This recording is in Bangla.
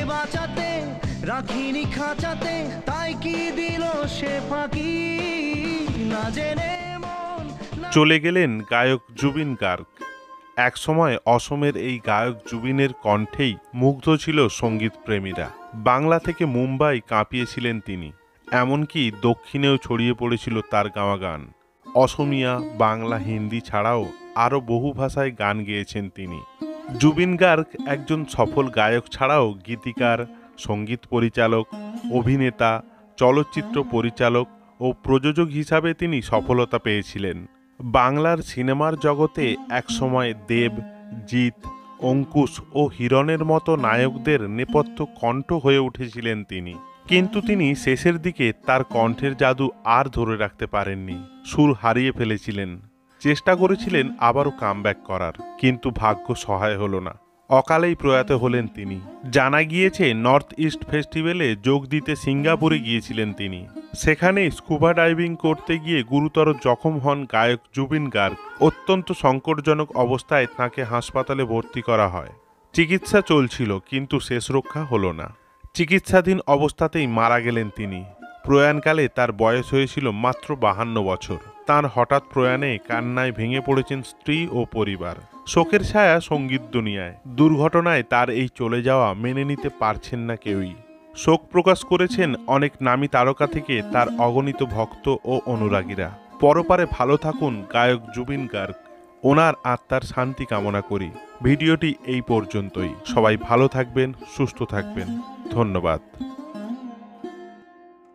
বাঁচাতে রাখিনি খাঁচাতে, তাই কি দিল সে ফাঁকি না জেনে মন। চলে গেলেন গায়ক জুবিন গার্গ। একসময় অসমের এই গায়ক জুবিনের কণ্ঠেই মুগ্ধ ছিল সঙ্গীত প্রেমীরা। বাংলা থেকে মুম্বাই কাঁপিয়েছিলেন তিনি, এমনকি দক্ষিণেও ছড়িয়ে পড়েছিল তার গাওয়া গান। অসমিয়া, বাংলা, হিন্দি ছাড়াও আরও বহু ভাষায় গান গেয়েছেন তিনি। জুবিন গার্গ একজন সফল গায়ক ছাড়াও গীতিকার, সঙ্গীত পরিচালক, অভিনেতা, চলচ্চিত্র পরিচালক ও প্রযোজক হিসাবে তিনি সফলতা পেয়েছিলেন। বাংলার সিনেমার জগতে একসময় দেব, জিৎ, অঙ্কুশ ও হিরণের মতো নায়কদের নেপথ্য কণ্ঠ হয়ে উঠেছিলেন তিনি। কিন্তু তিনি শেষের দিকে তার কণ্ঠের জাদু আর ধরে রাখতে পারেননি। সুর হারিয়ে ফেলেছিলেন। চেষ্টা করেছিলেন আবারও কামব্যাক করার, কিন্তু ভাগ্য সহায় হলো না। অকালেই প্রয়াত হলেন তিনি। জানা গিয়েছে নর্থ ইস্ট ফেস্টিভ্যালে যোগ দিতে সিঙ্গাপুরে গিয়েছিলেন তিনি। সেখানে স্কুবা ডাইভিং করতে গিয়ে গুরুতর জখম হন গায়ক জুবিন গার্গ। অত্যন্ত সংকটজনক অবস্থায় তাঁকে হাসপাতালে ভর্তি করা হয়। চিকিৎসা চলছিল, কিন্তু শেষ রক্ষা হলো না। চিকিৎসাধীন অবস্থাতেই মারা গেলেন তিনি। প্রয়াণকালে তার বয়স হয়েছিল মাত্র 52 বছর। তাঁর হঠাৎ প্রয়াণে কান্নায় ভেঙে পড়েছেন স্ত্রী ও পরিবার। শোকের ছায়া সঙ্গীত দুনিয়ায়। দুর্ঘটনায় তার এই চলে যাওয়া মেনে নিতে পারছেন না কেউই। শোক প্রকাশ করেছেন অনেক নামী তারকা থেকে তার অগণিত ভক্ত ও অনুরাগীরা। পরপারে ভালো থাকুন গায়ক জুবিন গার্গ। ওনার আত্মার শান্তি কামনা করি। ভিডিওটি এই পর্যন্তই। সবাই ভালো থাকবেন, সুস্থ থাকবেন। ধন্যবাদ।